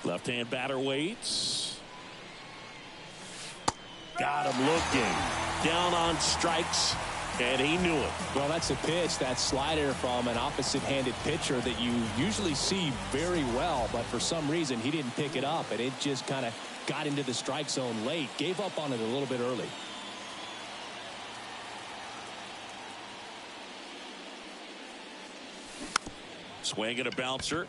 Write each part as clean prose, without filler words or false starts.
Left-hand batter waits. Got him looking. Down on strikes, and he knew it. Well, that's a pitch, that slider from an opposite-handed pitcher that you usually see very well, but for some reason he didn't pick it up, and it just kind of got into the strike zone late. Gave up on it a little bit early. Swing and a bouncer.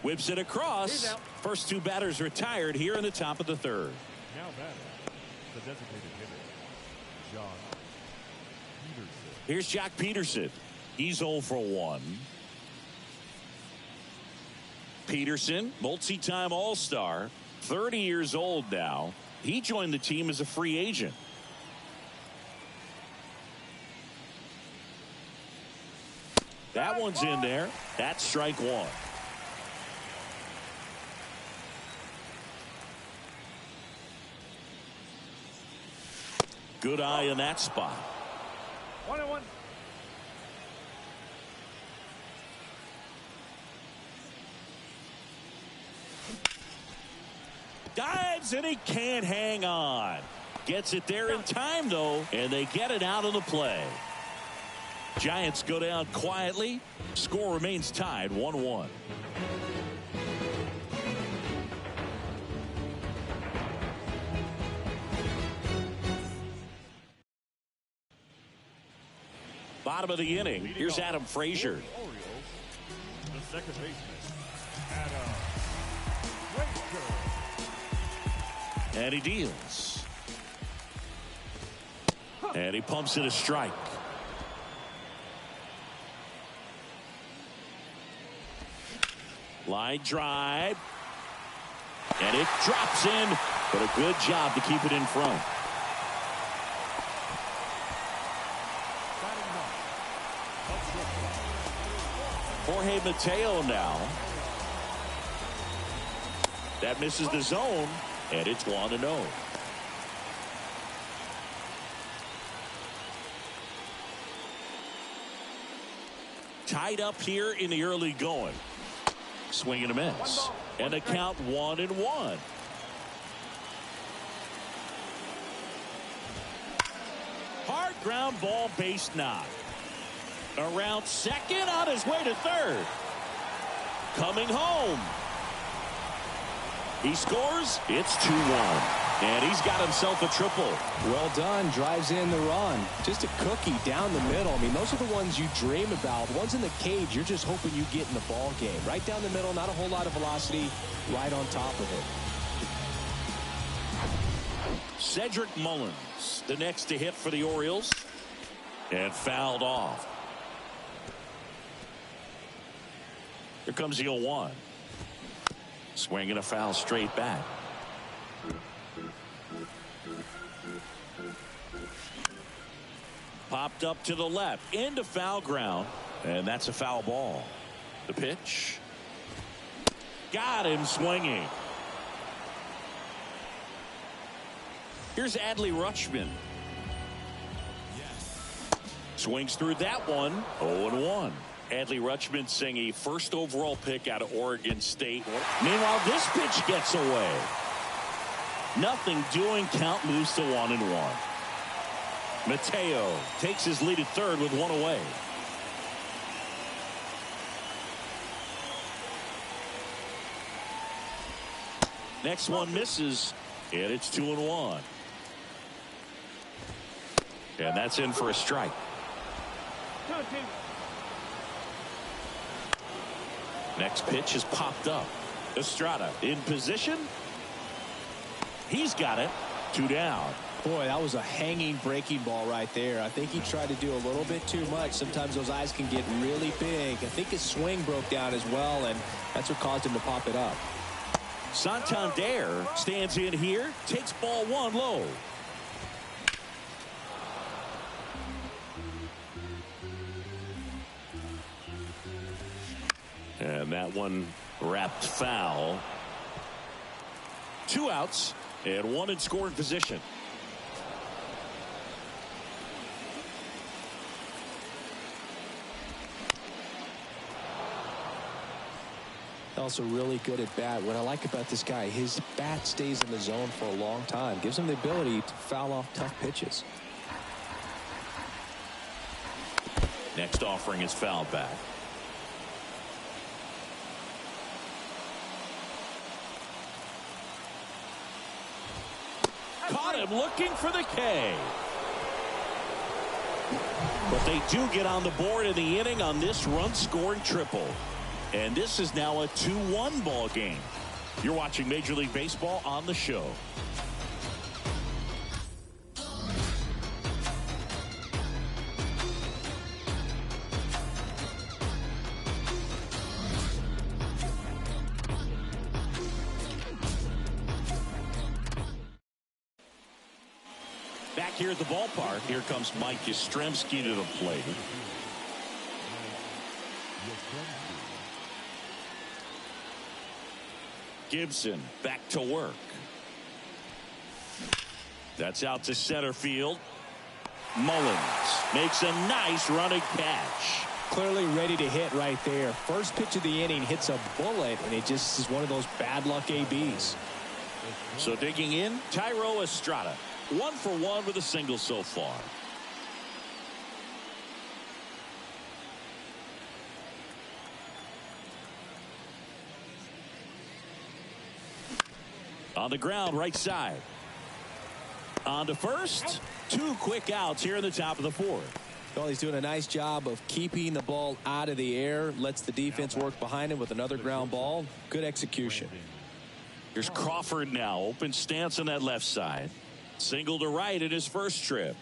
Whips it across. First two batters retired here in the top of the third. Now batting, the designated hitter, John Peterson. Here's Jack Peterson. He's 0 for 1. Peterson, multi-time All-Star, 30 years old now. He joined the team as a free agent. That one's in there. That's strike one. Good eye in that spot. 1-1. Dives and he can't hang on. Gets it there in time though, and they get it out of the play. Giants go down quietly. Score remains tied 1-1. Bottom of the inning. Here's Adam Frazier. Orioles, the second baseman, Adam Frazier. And he deals. And he pumps it a strike. Line drive. And it drops in, but a good job to keep it in front. Jorge Mateo now. That misses the zone, and it's 1-0. Tied up here in the early going. Swing and a miss. And the count 1-1. Hard ground ball, base knock. Around second, on his way to third. Coming home. He scores. It's 2-1. And he's got himself a triple. Well done. Drives in the run. Just a cookie down the middle. I mean, those are the ones you dream about. The ones in the cage, you're just hoping you get in the ball game. Right down the middle, not a whole lot of velocity. Right on top of it. Cedric Mullins, the next to hit for the Orioles. And fouled off. Here comes the 0-1. Swing and a foul straight back. Popped up to the left into foul ground, and that's a foul ball. The pitch. Got him swinging. Here's Adley Rutschman. Swings through that one. 0-1. Adley Rutschman seeing a first overall pick out of Oregon State. Meanwhile, this pitch gets away. Nothing doing. Count moves to 1-1. Mateo takes his lead at third with one away. Next one misses, and it's 2-1. And that's in for a strike. Next pitch is popped up. Estrada in position. He's got it. 2 down. Boy, that was a hanging breaking ball right there. I think he tried to do a little bit too much. Sometimes those eyes can get really big. I think his swing broke down as well, and that's what caused him to pop it up. Santander stands in here, takes ball 1 low. And that one wrapped foul. 2 outs and 1 in scoring position. Also really good at bat. What I like about this guy, his bat stays in the zone for a long time. Gives him the ability to foul off tough pitches. Next offering is foul back. Caught him looking for the K. But they do get on the board in the inning on this run-scoring triple. And this is now a 2-1 ball game. You're watching Major League Baseball on the show. Back here at the ballpark, here comes Mike Yastrzemski to the plate. Gibson back to work. That's out to center field. Mullins makes a nice running catch. Clearly ready to hit right there. First pitch of the inning hits a bullet, and it just is one of those bad luck ABs. So digging in, Thairo Estrada. 1 for 1 with a single so far. On the ground, right side. On to first. 2 quick outs here in the top of the 4th. Well, he's doing a nice job of keeping the ball out of the air. Lets the defense work behind him with another ground ball. Good execution. Here's Crawford now. Open stance on that left side. Single to right in his first trip.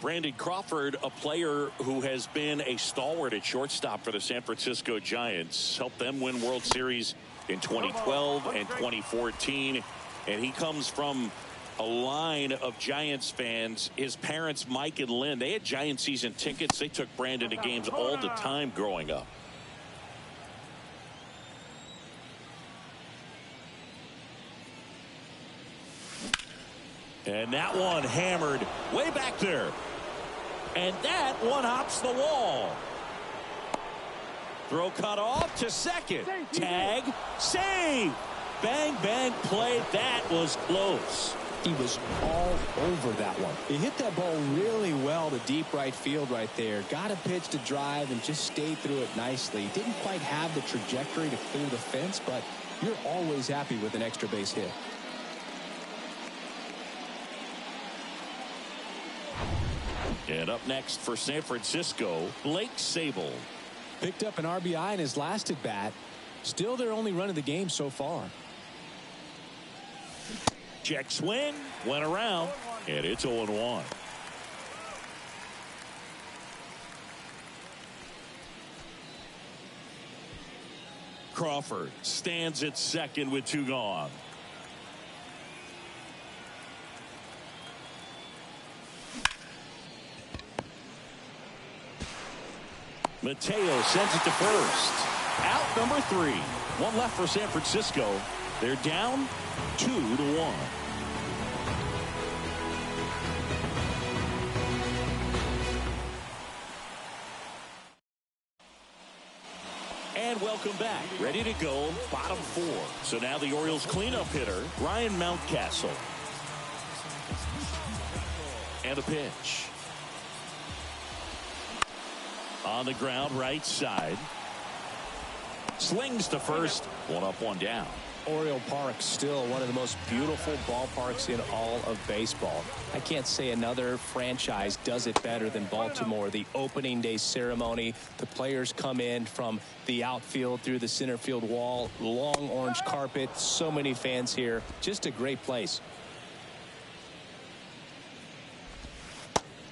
Brandon Crawford, a player who has been a stalwart at shortstop for the San Francisco Giants. Helped them win World Series in 2012 and 2014. And he comes from a line of Giants fans. His parents, Mike and Lynn, they had Giant season tickets. They took Brandon to games all the time growing up. And that one hammered way back there. And that one hops the wall. Throw cut off to second. Tag. Save. Bang, bang, play. That was close. He was all over that one. He hit that ball really well to deep right field right there. Got a pitch to drive and just stayed through it nicely. Didn't quite have the trajectory to clear the fence, but you're always happy with an extra base hit. And up next for San Francisco, Blake Sabol. Picked up an RBI in his last at bat. Still their only run of the game so far. Check swing, went around, and it's 0-1. Crawford stands at second with 2 gone. Mateo sends it to first. Out number 3. 1 left for San Francisco. They're down 2-1. And welcome back. Ready to go, bottom 4. So now the Orioles cleanup hitter, Ryan Mountcastle. And a pitch. On the ground, right side. Slings to first. 1 up, 1 down. Oriole Park still one of the most beautiful ballparks in all of baseball. I can't say another franchise does it better than Baltimore. The opening day ceremony, the players come in from the outfield through the center field wall, long orange carpet, so many fans here. Just a great place.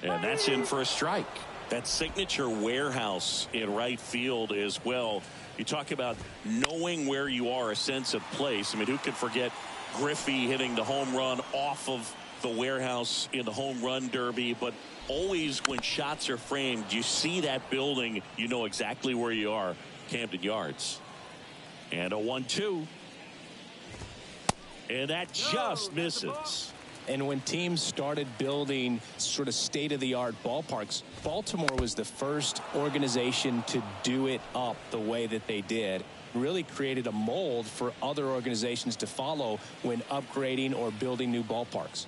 And that's in for a strike. That signature warehouse in right field as well. You talk about knowing where you are, a sense of place. I mean, who could forget Griffey hitting the home run off of the warehouse in the home run derby? But always when shots are framed, you see that building, you know exactly where you are. Camden Yards. And a 1-2. And that just misses. And when teams started building sort of state-of-the-art ballparks, Baltimore was the first organization to do it up the way that they did. really created a mold for other organizations to follow when upgrading or building new ballparks.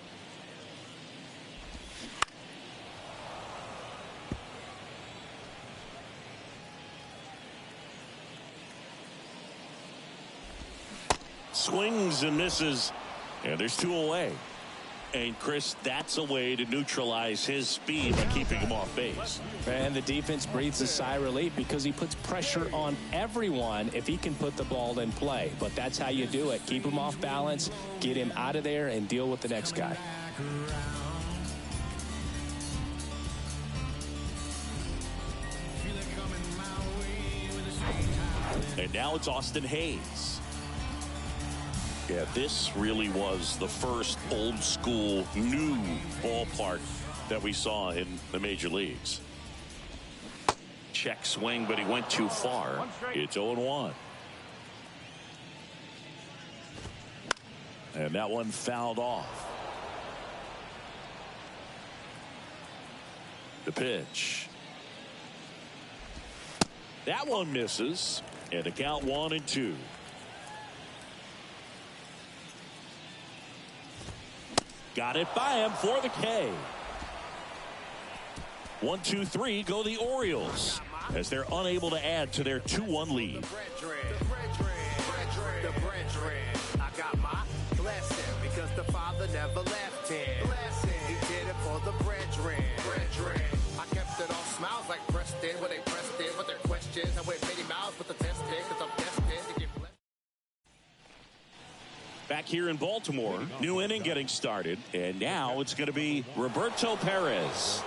Swings and misses, and there's 2 away. And Chris, that's a way to neutralize his speed by keeping him off base. And the defense breathes a sigh of relief because he puts pressure on everyone if he can put the ball in play. But that's how you do it. Keep him off balance, get him out of there, and deal with the next guy. And now it's Austin Hayes. Yeah, this really was the first old school new ballpark that we saw in the major leagues. Check swing, but he went too far. It's 0-1. And that one fouled off. The pitch. That one misses. And the count 1-2. Got it by him for the K. 1, 2, 3 go the Orioles as they're unable to add to their 2-1 lead. I got my blessing because the Father never left him. He did it for the brethren. I kept it all smiles like Preston when they pressed in with their questions. I went many miles with the test because I'm destined to get blessed. Back here in Baltimore, new inning getting started, and now it's going to be Roberto Perez.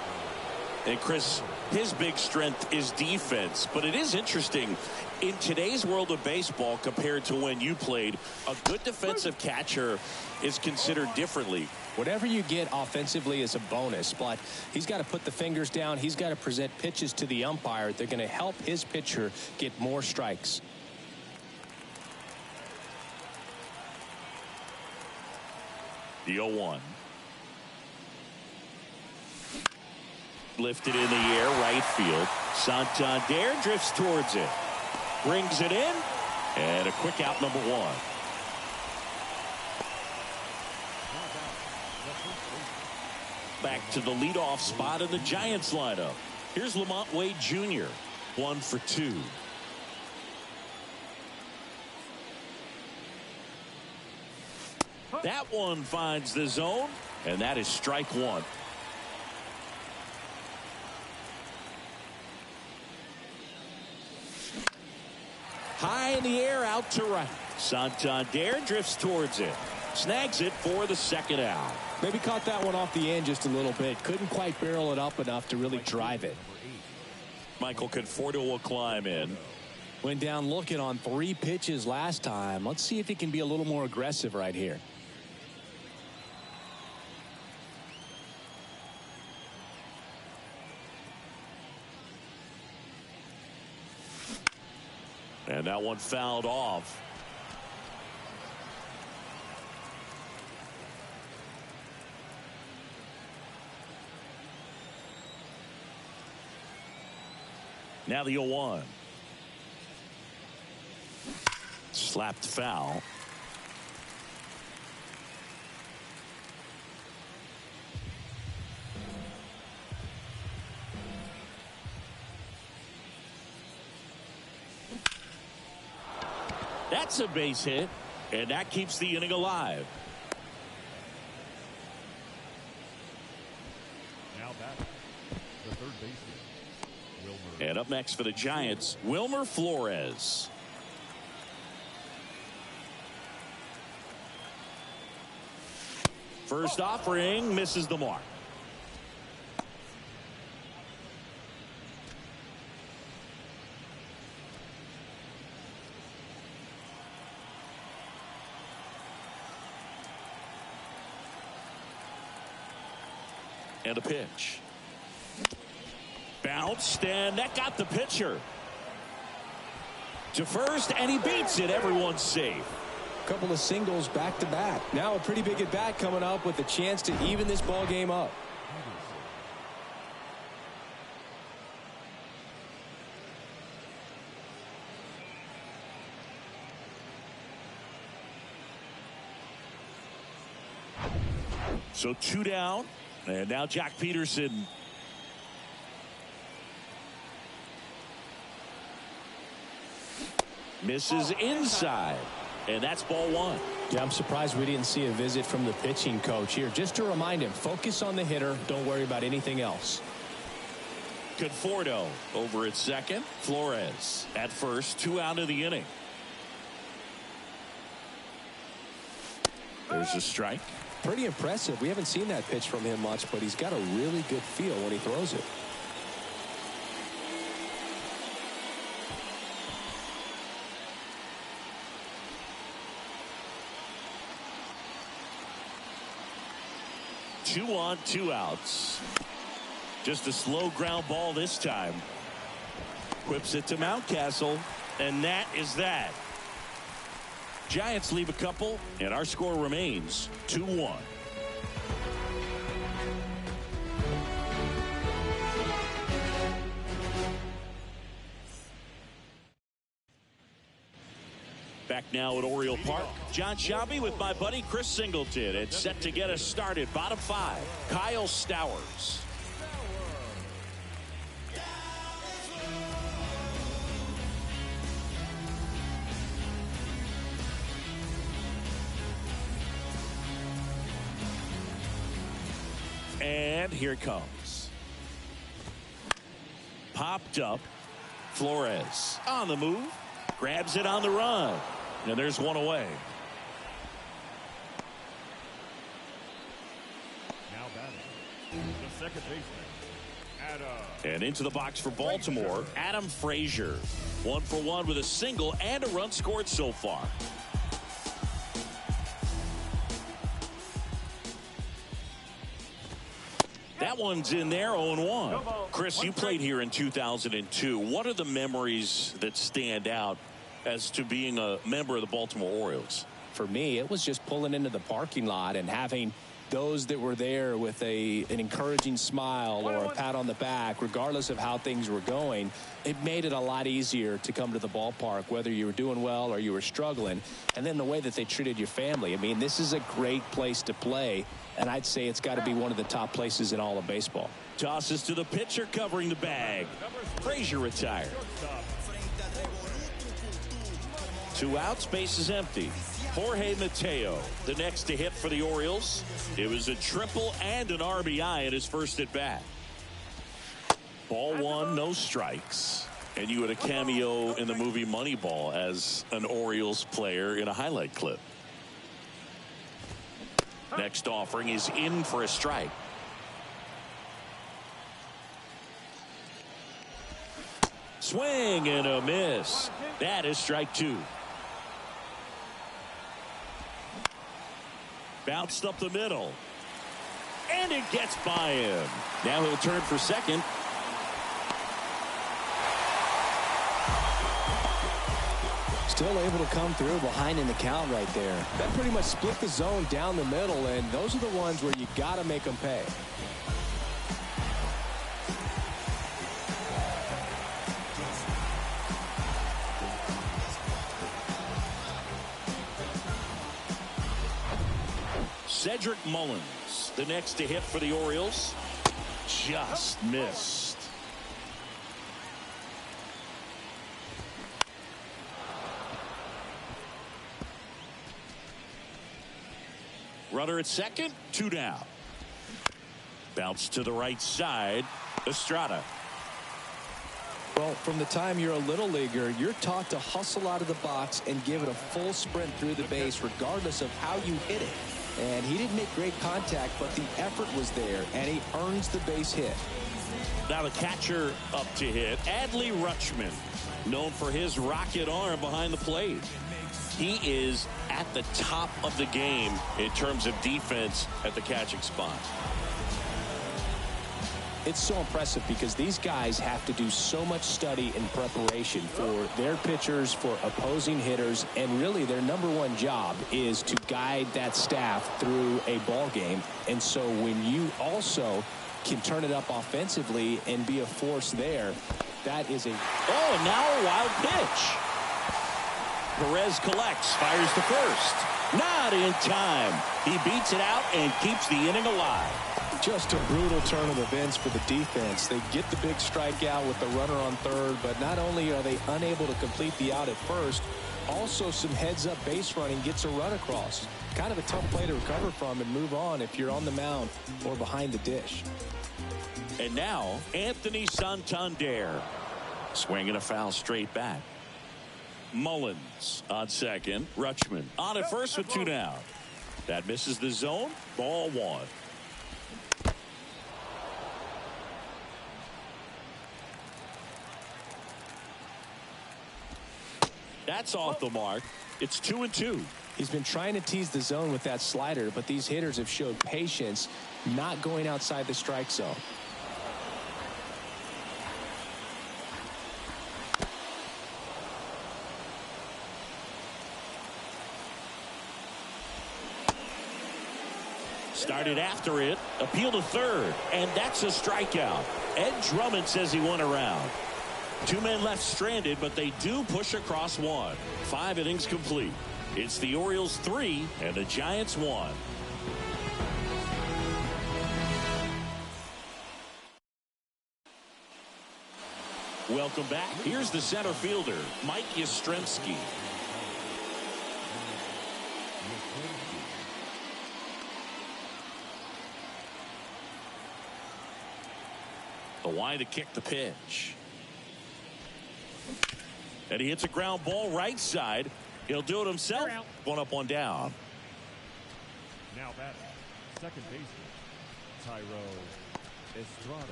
And Chris, his big strength is defense, but it is interesting in today's world of baseball compared to when you played, a good defensive catcher is considered differently. Whatever you get offensively is a bonus, but he's got to put the fingers down. He's got to present pitches to the umpire. They're going to help his pitcher get more strikes. The 0-1. Lifted in the air, right field. Santander drifts towards it. Brings it in. And a quick out, number 1. Back to the leadoff spot in the Giants lineup. Here's Lamont Wade Jr. 1 for 2. That one finds the zone, and that is strike 1. High in the air, out to right. Santander drifts towards it. Snags it for the second out. Maybe caught that one off the end just a little bit. Couldn't quite barrel it up enough to really drive it. Michael Conforto will climb in. Went down looking on 3 pitches last time. Let's see if he can be a little more aggressive right here. And that one fouled off. Now the 0-1. Slapped foul. That's a base hit, and that keeps the inning alive. Now back, the third baseman, Wilmer. And up next for the Giants, Wilmer Flores. First offering misses the mark. And a pitch. Bounced, and that got the pitcher to first, and he beats it. Everyone's safe. Couple of singles back to back. Now a pretty big at bat coming up with a chance to even this ball game up. So 2 down. And now Jock Peterson. Misses inside. And that's ball 1. Yeah, I'm surprised we didn't see a visit from the pitching coach here. Just to remind him, focus on the hitter. Don't worry about anything else. Conforto over at second. Flores at first. 2 out of the inning. There's a strike. Pretty impressive. We haven't seen that pitch from him much, but he's got a really good feel when he throws it. Two on, 2 outs. Just a slow ground ball this time. Whips it to Mountcastle, and that is that. Giants leave a couple, and our score remains 2-1. Back now at Oriole Park. John Shelby with my buddy Chris Singleton. It's set to get us started. Bottom 5. Kyle Stowers. And here it comes. Popped up. Flores on the move. Grabs it on the run. And there's one away. Now batting, the second baseman, Adam. And into the box for Baltimore, Adam Frazier. 1 for 1 with a single and a run scored so far. That one's in there, 0-1. Chris, you played here in 2002. What are the memories that stand out as to being a member of the Baltimore Orioles? For me, it was just pulling into the parking lot and having those that were there with an encouraging smile or a pat on the back, regardless of how things were going. It made it a lot easier to come to the ballpark, whether you were doing well or you were struggling. And then the way that they treated your family. I mean, this is a great place to play, and I'd say it's got to be one of the top places in all of baseball. Tosses to the pitcher covering the bag. Frazier retired. 2 outs, base is empty. Jorge Mateo, the next to hit for the Orioles. It was a triple and an RBI at his first at bat. Ball 1, no strikes. And you had a cameo in the movie Moneyball as an Orioles player in a highlight clip. Next offering is in for a strike. Swing and a miss. That is strike 2. Bounced up the middle. And it gets by him. Now he'll turn for second. Still able to come through behind in the count right there. That pretty much split the zone down the middle, and those are the ones where you got to make them pay. Cedric Mullins, the next to hit for the Orioles. Just missed. Runner at second, 2 down. Bounce to the right side. Estrada. Well, from the time you're a little leaguer, you're taught to hustle out of the box and give it a full sprint through the base regardless of how you hit it. And he didn't make great contact, but the effort was there, and he earns the base hit. Now the catcher up to hit, Adley Rutschman, known for his rocket arm behind the plate. He is at the top of the game in terms of defense at the catching spot. It's so impressive because these guys have to do so much study and preparation for their pitchers, for opposing hitters, and really their #1 job is to guide that staff through a ball game. And so when you also can turn it up offensively and be a force there, that is a... Oh, now a wild pitch. Perez collects, fires to first. Not in time. He beats it out and keeps the inning alive. Just a brutal turn of events for the defense. They get the big strikeout with the runner on third, but not only are they unable to complete the out at first, also some heads-up base running gets a run across. Kind of a tough play to recover from and move on if you're on the mound or behind the dish. And now, Anthony Santander. Swinging a foul straight back. Mullins on second. Rutschman on at first with 2 down. That misses the zone. Ball 1. That's off the mark. It's 2-2. He's been trying to tease the zone with that slider, but these hitters have showed patience, not going outside the strike zone. Started after it, appeal to third, and that's a strikeout. Ed Drummond says he won a round. 2 men left stranded, but they do push across 1. 5 innings complete. It's the Orioles 3 and the Giants 1. Welcome back. Here's the center fielder, Mike Yastrzemski. The wide to kick the pitch. And he hits a ground ball right side. He'll do it himself. 1 up, 1 down. Now batting, second baseman, Thairo Estrada.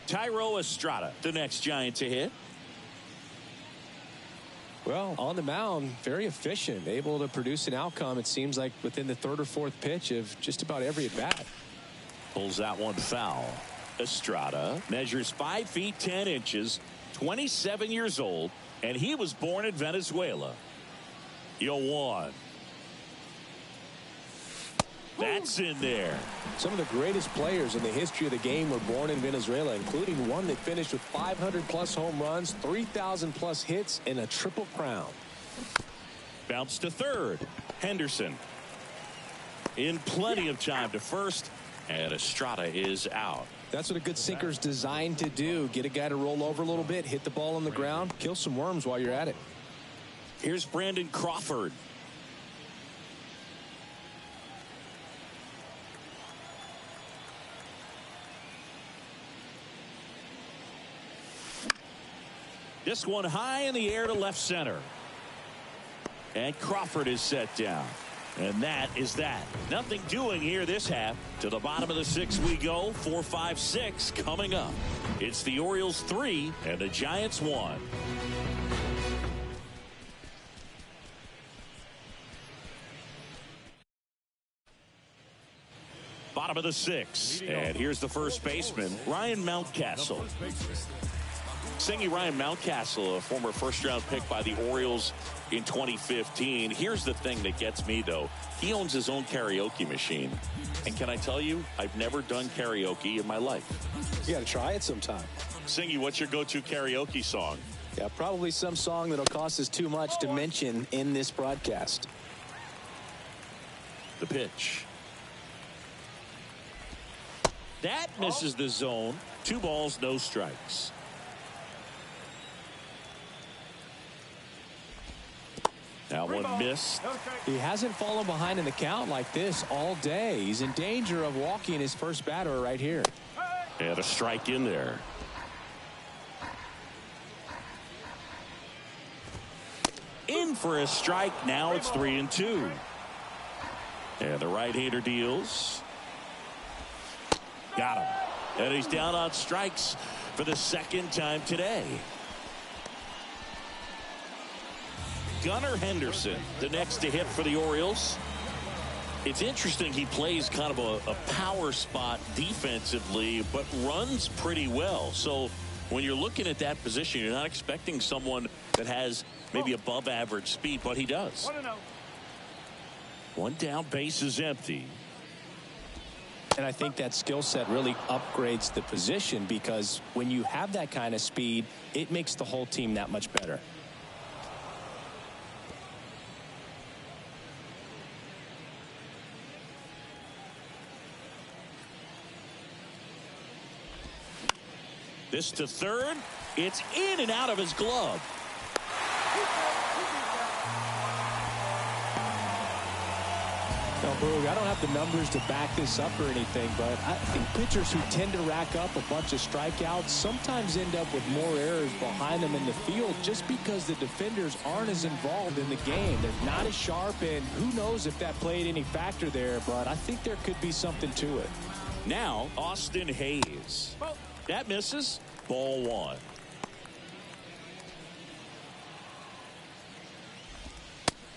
Thairo Estrada, the next Giant to hit. Well, on the mound, very efficient, able to produce an outcome, it seems like, within the 3rd or 4th pitch of just about every at-bat. Pulls that one foul. Estrada measures 5 feet 10 inches, 27 years old, and he was born in Venezuela. 1. That's in there. Some of the greatest players in the history of the game were born in Venezuela, including one that finished with 500+ home runs, 3,000+ hits, and a triple crown. Bounce to third. Henderson in plenty of time to first, and Estrada is out. That's what a good sinker's designed to do. Get a guy to roll over a little bit, hit the ball on the ground, kill some worms while you're at it. Here's Brandon Crawford. This one high in the air to left center. And Crawford is set down. And that is that. Nothing doing here this half. To the bottom of the 6th we go. 4, 5, 6 coming up. It's the Orioles 3 and the Giants 1. Bottom of the 6th. And here's the first baseman, Ryan Mountcastle. Singing Ryan Mountcastle, a former first-round pick by the Orioles in 2015. Here's the thing that gets me, though. He owns his own karaoke machine. And can I tell you, I've never done karaoke in my life. You got to try it sometime. Singy, what's your go-to karaoke song? Yeah, probably some song that'll cost us too much to mention in this broadcast. The pitch. That misses the zone. 2 balls, no strikes. That one missed. He hasn't fallen behind in the count like this all day. He's in danger of walking his first batter right here. And a strike in there. In for a strike. Now it's 3-2. And the right-hander deals. Got him. And he's down on strikes for the 2nd time today. Gunnar Henderson, the next to hit for the Orioles. It's interesting, he plays kind of a power spot defensively, but runs pretty well. So when you're looking at that position, you're not expecting someone that has maybe above average speed, but he does. 1 down, base is empty. And I think that skill set really upgrades the position, because when you have that kind of speed, it makes the whole team that much better. This to third. It's in and out of his glove. Now, Boog, I don't have the numbers to back this up or anything, but I think pitchers who tend to rack up a bunch of strikeouts sometimes end up with more errors behind them in the field just because the defenders aren't as involved in the game. They're not as sharp, and who knows if that played any factor there, but I think there could be something to it. Now, Austin Hayes. That misses. Ball one.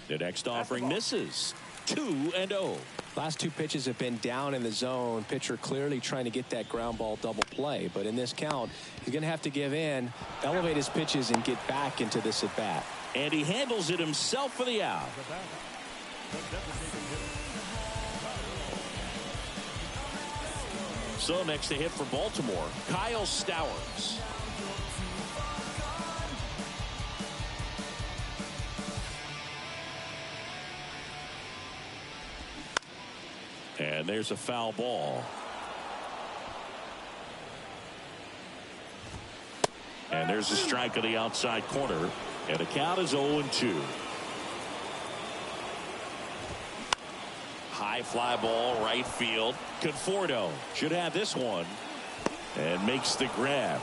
The next offering misses. 2-0. Last two pitches have been down in the zone. Pitcher clearly trying to get that ground ball double play. But in this count, he's going to have to give in, elevate his pitches, and get back into this at bat. And he handles it himself for the out. So next to hit for Baltimore, Kyle Stowers. And there's a foul ball. And there's a strike on the outside corner. And the count is 0-2. High fly ball, right field. Conforto should have this one. And makes the grab.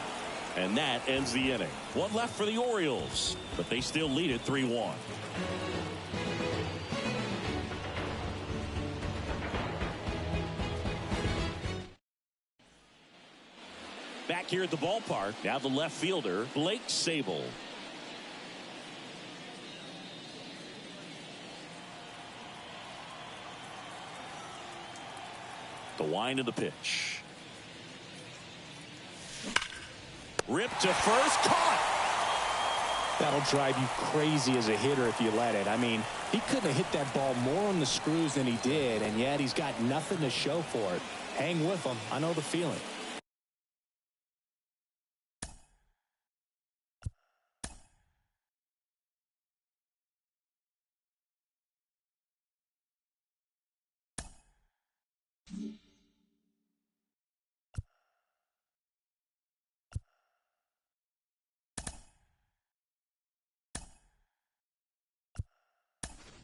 And that ends the inning. One left for the Orioles. But they still lead it 3-1. Back here at the ballpark, now the left fielder, Blake Sable. The wind of the pitch. Ripped to first, caught. That'll drive you crazy as a hitter if you let it. I mean, he couldn't have hit that ball more on the screws than he did, and yet he's got nothing to show for it. Hang with him. I know the feeling.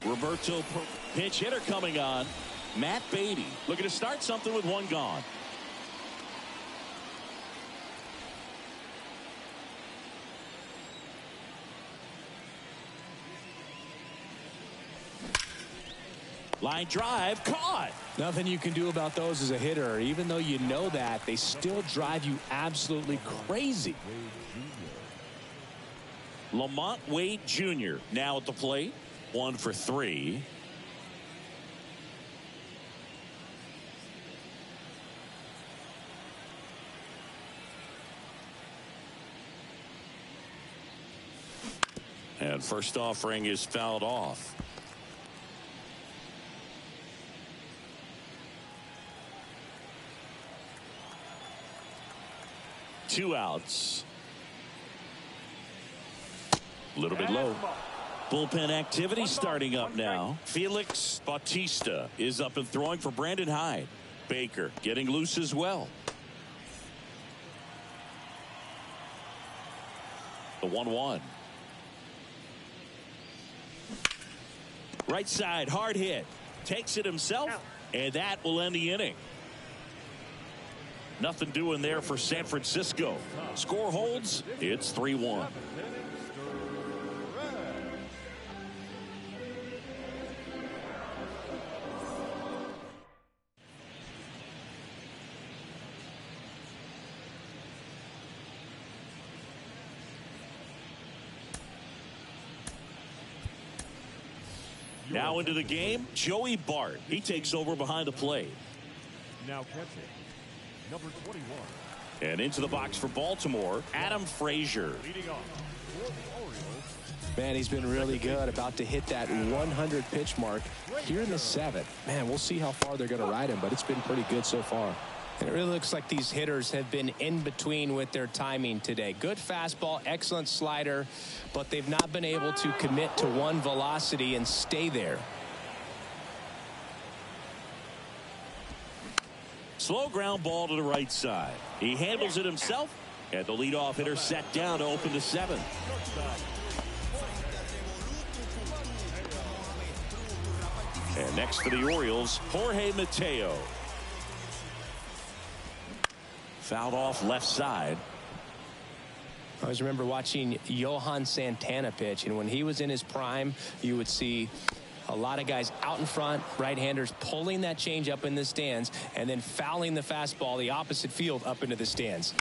Roberto, pinch hitter coming on. Matt Beatty looking to start something with one gone. Line drive, caught. Nothing you can do about those as a hitter. Even though you know that, they still drive you absolutely crazy. Lamont Wade Jr. now at the plate. 1 for 3. And first offering is fouled off. Two outs. A little bit low. Bullpen activity starting up now. Felix Bautista is up and throwing for Brandon Hyde. Baker getting loose as well. The 1-1. Right side, hard hit. Takes it himself, and that will end the inning. Nothing doing there for San Francisco. Score holds. It's 3-1. Now into the game, Joey Bart. He takes over behind the plate. Now catching, number 21. And into the box for Baltimore, Adam Frazier. Leading off for the Orioles. Man, he's been really good. About to hit that 100 pitch mark here in the 7th. Man, we'll see how far they're going to ride him, but it's been pretty good so far. And it really looks like these hitters have been in between with their timing today. Good fastball, excellent slider, but they've not been able to commit to one velocity and stay there. Slow ground ball to the right side. He handles it himself, And the leadoff hitter set down to open the seventh. And next for the Orioles, Jorge Mateo. Fouled off left side. I always remember watching Johan Santana pitch, and when he was in his prime, you would see a lot of guys out in front, right-handers pulling that change up in the stands and then fouling the fastball the opposite field up into the stands.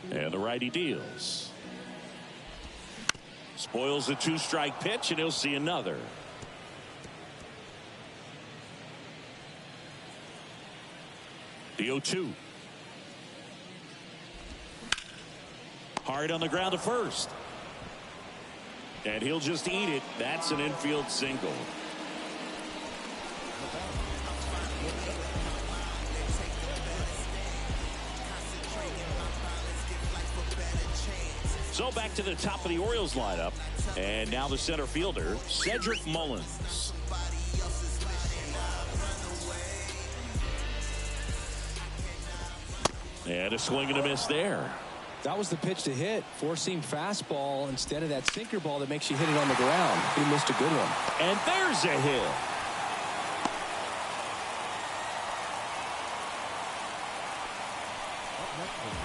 And the righty deals. Spoils the two-strike pitch, and he'll see another. The 0-2. Hard on the ground to first. And he'll just eat it. That's an infield single. So back to the top of the Orioles lineup. And now the center fielder, Cedric Mullins. And a swing and a miss there. That was the pitch to hit. Four-seam fastball instead of that sinker ball that makes you hit it on the ground. He missed a good one. And there's a hit.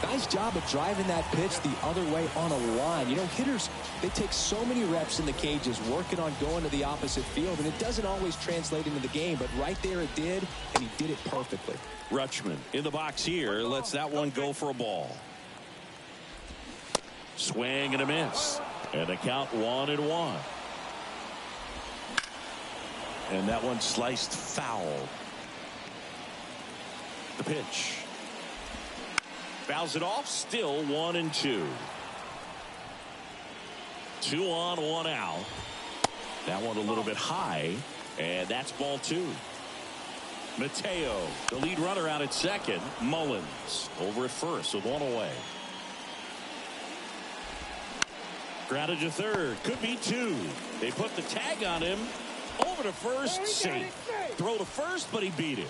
Nice job of driving that pitch the other way on a line. You know, hitters, they take so many reps in the cages working on going to the opposite field, and it doesn't always translate into the game, but right there it did, and he did it perfectly. Rutschman in the box here lets that one go for a ball. Swing and a miss. And the count 1-1. And that one sliced foul. The pitch. Fouls it off. Still 1-2. 2 on, 1 out. That one a little bit high. And that's ball 2. Mateo, the lead runner, out at second. Mullins over at first with 1 away. Grounded to third. Could be 2. They put the tag on him. Over to first. Safe. Throw to first, but he beat it.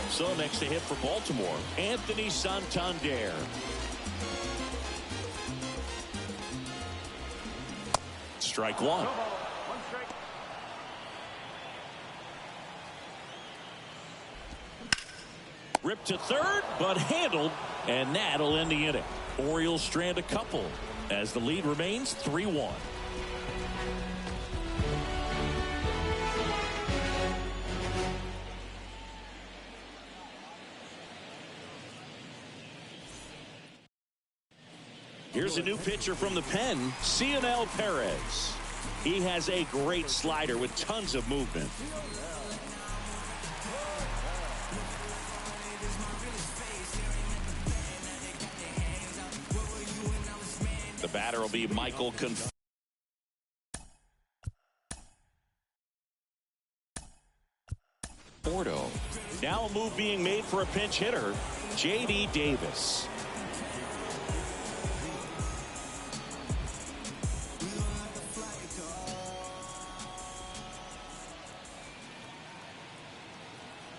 So next to hit for Baltimore, Anthony Santander. Strike 1. Ripped to third, but handled, and that'll end the inning. Orioles strand a couple as the lead remains 3-1. Here's a new pitcher from the pen, Cionel Perez. He has a great slider with tons of movement. The batter will be Michael Conforto. Now a move being made for a pinch hitter, J.D. Davis.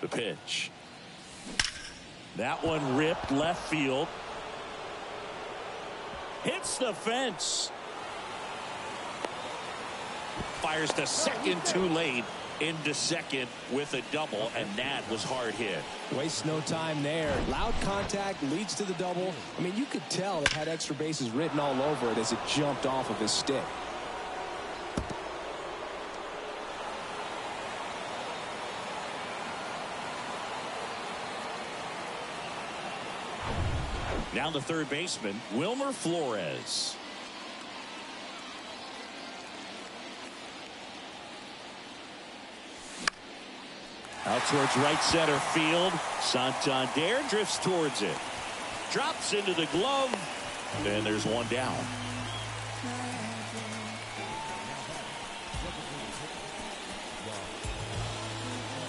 The pitch. That one ripped left field. Hits the fence. Fires to second too late. Into second with a double, and that was hard hit. Wastes no time there. Loud contact leads to the double. I mean, you could tell it had extra bases written all over it as it jumped off of his stick. Now the third baseman, Wilmer Flores. Out towards right center field. Santander drifts towards it. Drops into the glove. And there's one down.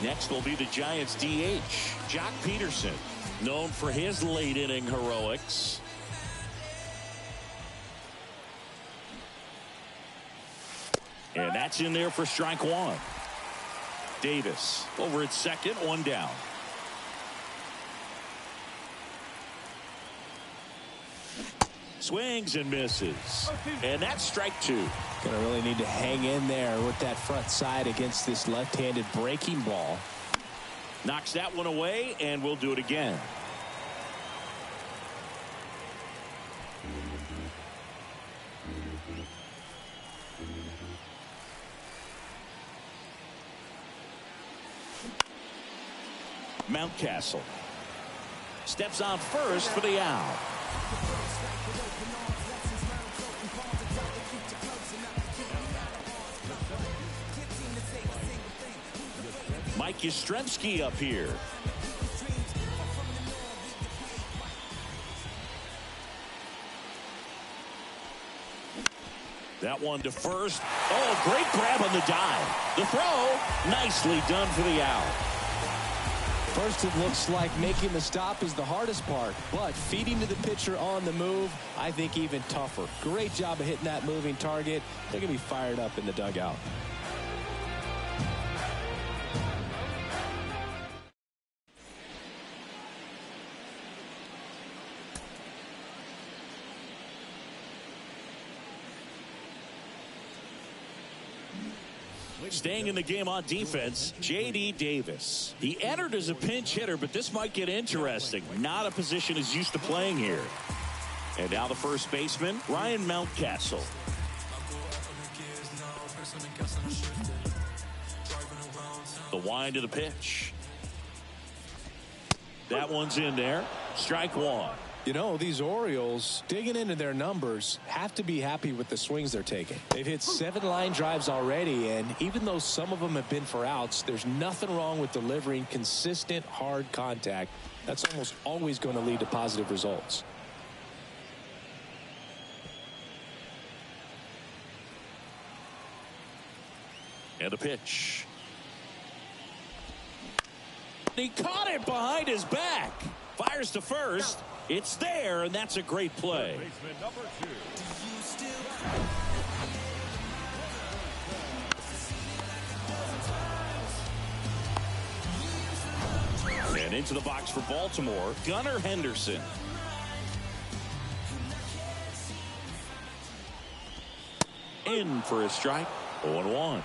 Next will be the Giants DH, Jock Peterson, known for his late inning heroics. That's in there for strike one. Davis over at second, one down. Swings and misses. And that's strike two. Gonna really need to hang in there with that front side against this left-handed breaking ball. Knocks that one away, and we'll do it again. Mountcastle steps on first for the out. Mike Yastrzemski up here. That one to first. Oh, great grab on the dive. The throw, nicely done for the out. First, it looks like making the stop is the hardest part, but feeding to the pitcher on the move, I think even tougher. Great job of hitting that moving target. They're going to be fired up in the dugout. Staying in the game on defense, J.D. Davis. He entered as a pinch hitter, but this might get interesting. Not a position he's used to playing here. And now the first baseman, Ryan Mountcastle. The wind of the pitch. That one's in there. Strike one. You know, these Orioles, digging into their numbers, have to be happy with the swings they're taking. They've hit 7 line drives already, and even though some of them have been for outs, there's nothing wrong with delivering consistent, hard contact. That's almost always going to lead to positive results. And the pitch. He caught it behind his back. Fires to first. It's there, and that's a great play. Baseman number 2. And into the box for Baltimore, Gunnar Henderson. In for a strike, 0-1.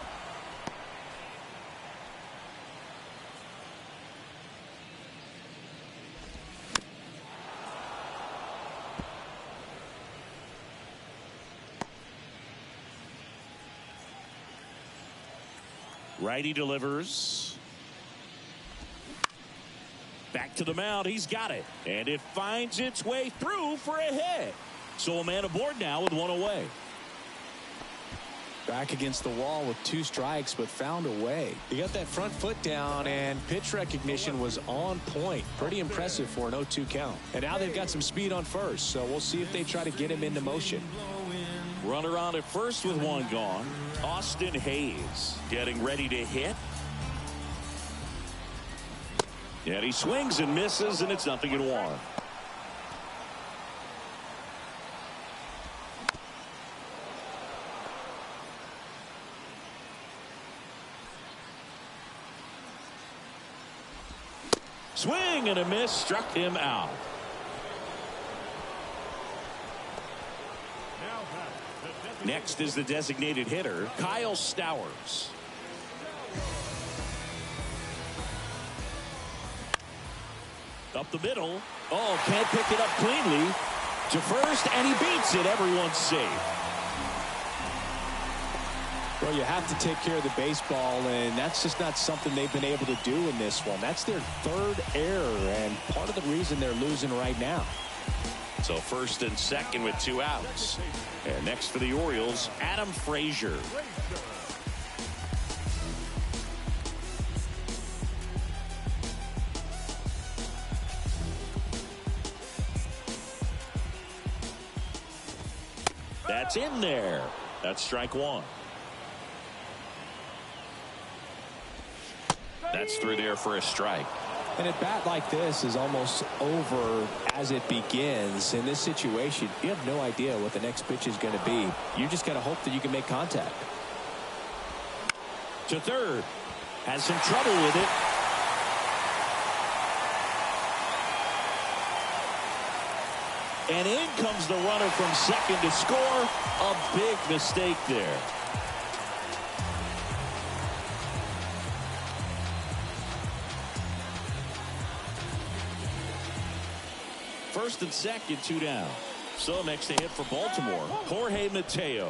Righty delivers. Back to the mound. He's got it. And it finds its way through for a hit. So a man aboard now with one away. Back against the wall with 2 strikes, but found a way. He got that front foot down, and pitch recognition was on point. Pretty impressive for an 0-2 count. And now they've got some speed on first, so we'll see if they try to get him into motion. Runner on at first with one gone. Austin Hayes getting ready to hit. And he swings and misses, and it's 0-1. Swing and a miss, struck him out. Next is the designated hitter, Kyle Stowers. Up the middle. Oh, can't pick it up cleanly. To first, and he beats it. Everyone's safe. Well, you have to take care of the baseball, and that's just not something they've been able to do in this one. That's their 3rd error, and part of the reason they're losing right now. So first and second with 2 outs. And next for the Orioles, Adam Frazier. That's in there. That's strike one. That's through there for a strike. And a bat like this is almost over as it begins. In this situation, you have no idea what the next pitch is going to be. You just got to hope that you can make contact. To third. Has some trouble with it. And in comes the runner from second to score. A big mistake there. First and second, 2 down. So next to hit for Baltimore, Jorge Mateo.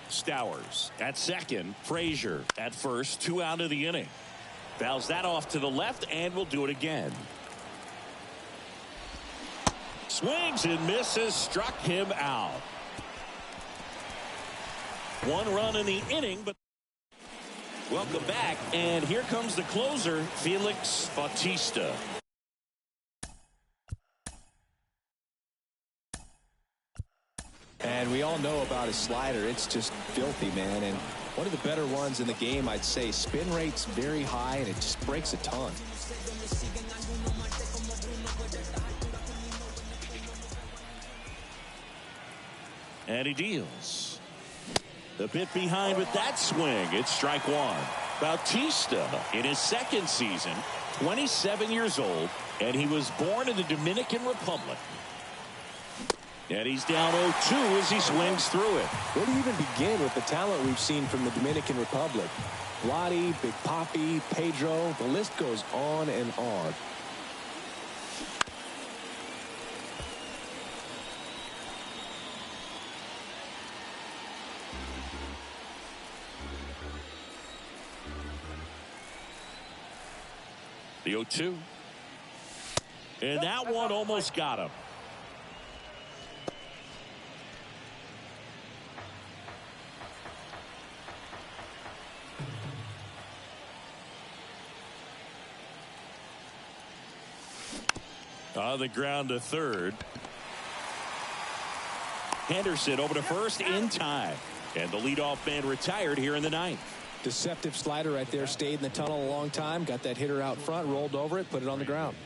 Stowers at second. Frazier at first. 2 out of the inning. Fouls that off to the left and will do it again. Swings and misses. Struck him out. 1 run in the inning, but welcome back, and here comes the closer, Felix Bautista. And we all know about his slider. It's just filthy, man. And one of the better ones in the game, I'd say. Spin rate's very high, and it just breaks a ton. And he deals. A bit behind with that swing. It's strike 1. Bautista in his second season, 27 years old, and he was born in the Dominican Republic. And he's down 0-2 as he swings through it. Where do you even begin with the talent we've seen from the Dominican Republic? Lottie, Big Papi, Pedro, the list goes on and on. The 0-2. And that one almost got him. On the ground to third. Henderson over to first in time. And the leadoff man retired here in the 9th. Deceptive slider right there. Stayed in the tunnel a long time. Got that hitter out front. Rolled over it. Put it on the ground.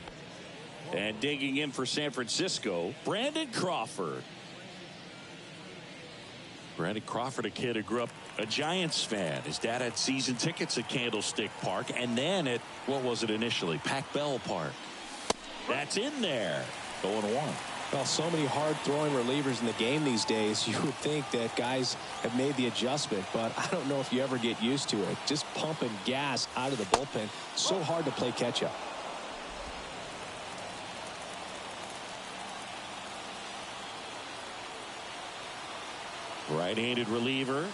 And digging in for San Francisco, Brandon Crawford. Brandon Crawford, a kid who grew up a Giants fan. His dad had season tickets at Candlestick Park. And then at, what was it initially? Pac-Bell Park. That's in there. 0-1. Well, so many hard-throwing relievers in the game these days. You would think that guys have made the adjustment, but I don't know if you ever get used to it. Just pumping gas out of the bullpen. So hard to play catch-up. Right-handed reliever.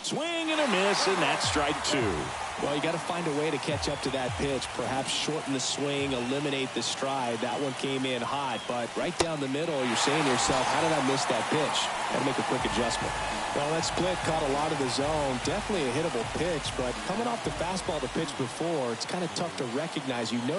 Swing and a miss, and that's strike 2. Well, you got to find a way to catch up to that pitch. Perhaps shorten the swing, eliminate the stride. That one came in hot, but right down the middle, you're saying to yourself, how did I miss that pitch? Got to make a quick adjustment. Well, that split caught a lot of the zone. Definitely a hittable pitch, but coming off the fastball the pitch before, it's kind of tough to recognize. You know